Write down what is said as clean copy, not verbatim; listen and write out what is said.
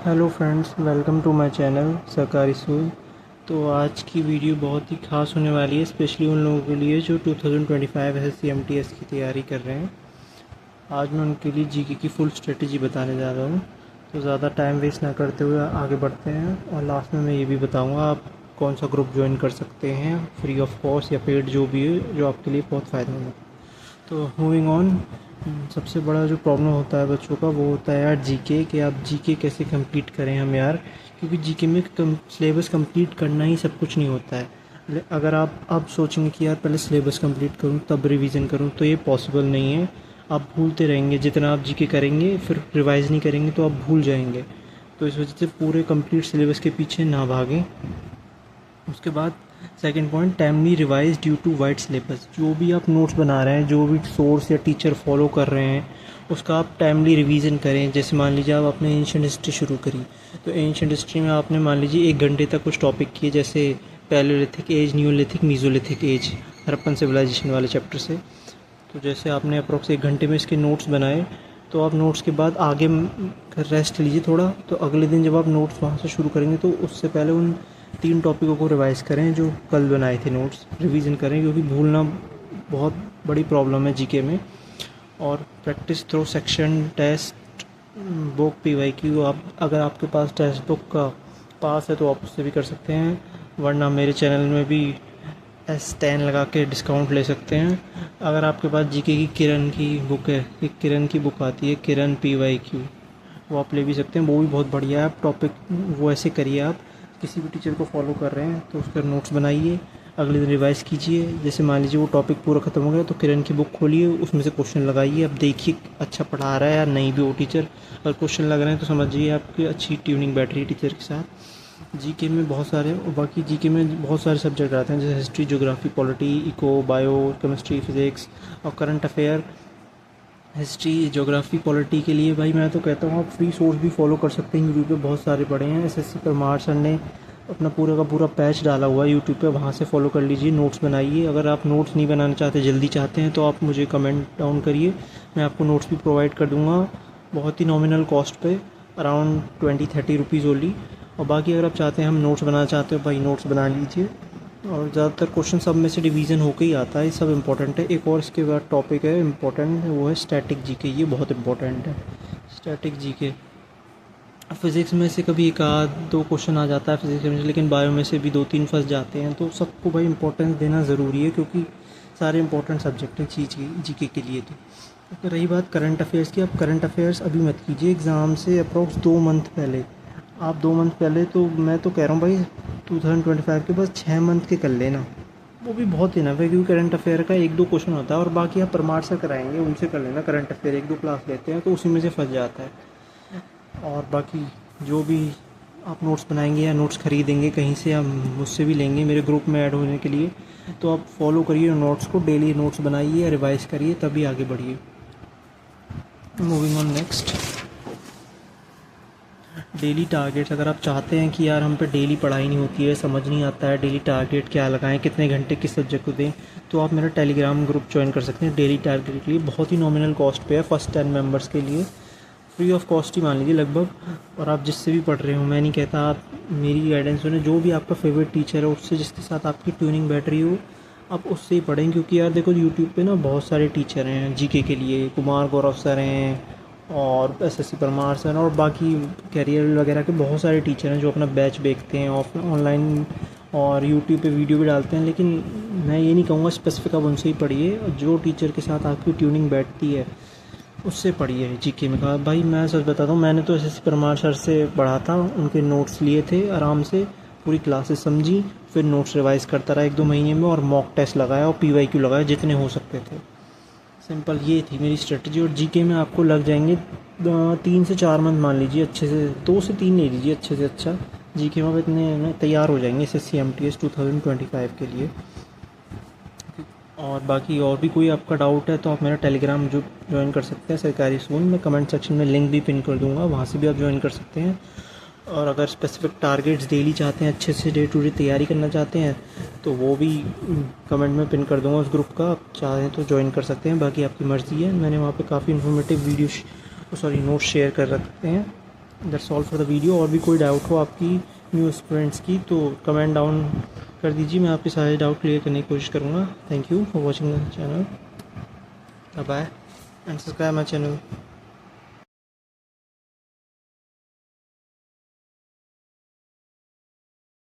Hello friends, welcome to my channel सरकारी school. तो आज की वीडियो बहुत ही ख़ास होने वाली है, स्पेशली उन लोगों के लिए जो 2025 एसएससी एमटीएस की तैयारी कर रहे हैं। आज मैं उनके लिए जीके की फुल स्ट्रेटजी बताने जा रहा हूँ। तो ज़्यादा टाइम वेस्ट ना करते हुए आगे बढ़ते हैं, और लास्ट में मैं ये भी बताऊँगा आप कौन सा ग्रुप ज्वाइन कर सकते हैं फ्री ऑफ कॉस्ट या पेड, जो भी है, जो आपके लिए बहुत फ़ायदेमंद है। तो मूविंग ऑन, सबसे बड़ा जो प्रॉब्लम होता है बच्चों का, वो होता है यार जीके, कि आप जीके कैसे कंप्लीट करें हम यार। क्योंकि जीके में सिलेबस कंप्लीट करना ही सब कुछ नहीं होता है। अगर आप सोचेंगे कि यार पहले सिलेबस कंप्लीट करूं तब रिवीजन करूं, तो ये पॉसिबल नहीं है। आप भूलते रहेंगे, जितना आप जीके करेंगे फिर रिवाइज़ नहीं करेंगे तो आप भूल जाएंगे। तो इस वजह से पूरे कंप्लीट सिलेबस के पीछे ना भागें। उसके बाद second point, timely revise due to wide syllabus. जो भी आप नोट्स बना रहे हैं, जो भी सोर्स या टीचर फॉलो कर रहे हैं, उसका आप टाइमली रिवीजन करें। जैसे मान लीजिए आप आपने एंशिएंट हिस्ट्री शुरू करी, तो एंशिएंट हिस्ट्री में आपने मान लीजिए 1 घंटे तक कुछ टॉपिक किए, जैसे paleolithic age, neolithic, mesolithic age, Harappan civilization वाले चैप्टर से। तो जैसे आपने अप्रोक्स 1 घंटे में इसके नोट्स बनाए, तो आप नोट्स के बाद आगे रेस्ट लीजिए थोड़ा। तो अगले दिन जब आप नोट्स वहाँ से शुरू करेंगे, तो उससे पहले उन 3 टॉपिकों को रिवाइज़ करें जो कल बनाए थे नोट्स, रिवीजन करें, क्योंकि भूलना बहुत बड़ी प्रॉब्लम है जीके में। और practice through section test book PYQ, आप अगर आपके पास टेक्स्ट बुक का पास है तो आप उससे भी कर सकते हैं, वरना मेरे चैनल में भी S10 लगा के डिस्काउंट ले सकते हैं। अगर आपके पास जीके की किरण की बुक है, एक किरण की बुक आती है, किरण पीवाईक्यू, वो आप ले भी सकते हैं, वो भी बहुत बढ़िया है। आप टॉपिक वो ऐसे करिए, आप किसी भी टीचर को फॉलो कर रहे हैं तो उसका नोट्स बनाइए, अगले दिन रिवाइज़ कीजिए। जैसे मान लीजिए वो टॉपिक पूरा ख़त्म हो गया, तो किरण की बुक खोलिए, उसमें से क्वेश्चन लगाइए। अब देखिए अच्छा पढ़ा रहा है या नहीं भी वो टीचर। अगर क्वेश्चन लग रहे हैं तो समझिए आपकी अच्छी ट्यूनिंग बैठ रही है टीचर के साथ। जीके में बहुत सारे, बाकी जीके में बहुत सारे सब्जेक्ट आते हैं, जैसे history, geography, polity, eco, bio, chemistry, physics और current affair. History, geography, polity के लिए भाई मैं तो कहता हूँ आप फ्री सोर्स भी फॉलो कर सकते हैं। यूट्यूब पे बहुत सारे पड़े हैं। एसएससी परमार सर ने अपना पूरा का पूरा पैच डाला हुआ है यूट्यूब पे, वहाँ से फॉलो कर लीजिए, नोट्स बनाइए। अगर आप नोट्स नहीं बनाना चाहते, जल्दी चाहते हैं, तो आप मुझे कमेंट डाउन करिए, मैं आपको नोट्स भी प्रोवाइड कर दूँगा बहुत ही नॉमिनल कॉस्ट पे, अराउंड 20-30 रुपीज़ ओनली। और बाकी अगर आप चाहते हैं, हम नोट्स बनाना चाहते हो भाई, नोट्स बना लीजिए। और ज़्यादातर क्वेश्चन सब में से डिवीज़न होकर ही आता है, ये सब इंपॉर्टेंट है। एक और इसके बाद टॉपिक है इंपॉर्टेंट, वो है स्टैटिक जीके। ये बहुत इंपॉर्टेंट है स्टैटिक जीके। फिज़िक्स में से कभी 1-2 क्वेश्चन आ जाता है फिज़िक्स में, लेकिन बायो में से भी 2-3 फंस जाते हैं। तो सबको भाई इंपॉर्टेंस देना ज़रूरी है, क्योंकि सारे इंपॉर्टेंट सब्जेक्ट हैं जीके के लिए। तो रही बात करंट अफेयर्स की, आप करंट अफेयर्स अभी मत कीजिए, एग्ज़ाम से अप्रोक्स 2 मंथ पहले। आप 2 मंथ पहले, तो मैं तो कह रहा हूँ भाई 2025 के बस 6 मंथ के कर लेना, वो भी बहुत इनफ है। क्योंकि करंट अफेयर का 1-2 क्वेश्चन होता है, और बाकी आप परमार से कराएंगे, उनसे कर लेना। करंट अफेयर 1-2 क्लास लेते हैं, तो उसी में से फंस जाता है। और बाकी जो भी आप नोट्स बनाएंगे या नोट्स खरीदेंगे कहीं से, या मुझसे भी लेंगे मेरे ग्रुप में ऐड होने के लिए, तो आप फॉलो करिए नोट्स को, डेली नोट्स बनाइए या रिवाइज़ करिए, तभी आगे बढ़िए। Moving on next, daily targets. अगर आप चाहते हैं कि यार हम पे डेली पढ़ाई नहीं होती है, समझ नहीं आता है डेली टारगेट क्या लगाएं, कितने घंटे किस सब्जेक्ट को दें, तो आप मेरा टेलीग्राम ग्रुप ज्वाइन कर सकते हैं डेली टारगेट के लिए। बहुत ही नॉमिनल कॉस्ट पे है, फर्स्ट 10 मेंबर्स के लिए फ्री ऑफ कॉस्ट ही मान लीजिए लगभग। और आप जिससे भी पढ़ रहे हो, मैं नहीं कहता, आप मेरी गाइडेंस सुने, जो भी आपका फेवरेट टीचर है उससे, जिसके साथ आपकी ट्यूनिंग बैठ रही हो, आप उससे ही पढ़ें। क्योंकि यार देखो यूट्यूब पे ना बहुत सारे टीचर हैं जीके के लिए, कुमार गौरव सर हैं, और एसएससी परमार सर, और बाकी कैरियर वगैरह के बहुत सारे टीचर हैं जो अपना बैच बेचते हैं ऑफ ऑनलाइन, और यूट्यूब पे वीडियो भी डालते हैं। लेकिन मैं ये नहीं कहूँगा स्पेसिफिक आप उनसे ही पढ़िए, जो टीचर के साथ आपकी ट्यूनिंग बैठती है उससे पढ़िए। जीके में कहा भाई, मैं सच बताता हूँ, मैंने तो एसएससी परमार सर से पढ़ा था, उनके नोट्स लिए थे आराम से, पूरी क्लासेस समझी, फिर नोट्स रिवाइज़ करता रहा 1-2 महीने में, और मॉक टेस्ट लगाया और पीवाईक्यू लगाया जितने हो सकते थे। सिंपल ये थी मेरी स्ट्रेटजी। और जीके में आपको लग जाएंगे 3 से 4 मंथ मान लीजिए अच्छे से, 2 से 3 ले लीजिए अच्छे से अच्छा। जीके में आप इतने में तैयार हो जाएंगे एसएससी एमटीएस 2025 के लिए। और बाकी और भी कोई आपका डाउट है तो आप मेरा टेलीग्राम जो ज्वाइन कर सकते हैं सरकारी स्कूल, मैं कमेंट सेक्शन में लिंक भी पिन कर दूंगा, वहाँ से भी आप ज्वाइन कर सकते हैं। और अगर स्पेसिफिक टारगेट्स डेली चाहते हैं, अच्छे से डे टू डे तैयारी करना चाहते हैं, तो वो भी कमेंट में पिन कर दूंगा उस ग्रुप का, आप चाहें तो ज्वाइन कर सकते हैं, बाकी आपकी मर्ज़ी है। मैंने वहाँ पे काफ़ी इन्फॉर्मेटिव वीडियो नोट्स शेयर कर रखते हैं। That's all for the video. और भी कोई डाउट हो आपकी न्यू स्टूडेंट्स की तो कमेंट डाउन कर दीजिए, मैं आपके सारे डाउट क्लियर करने की कोशिश करूँगा। Thank you for watching the channel, bye and subscribe my channel.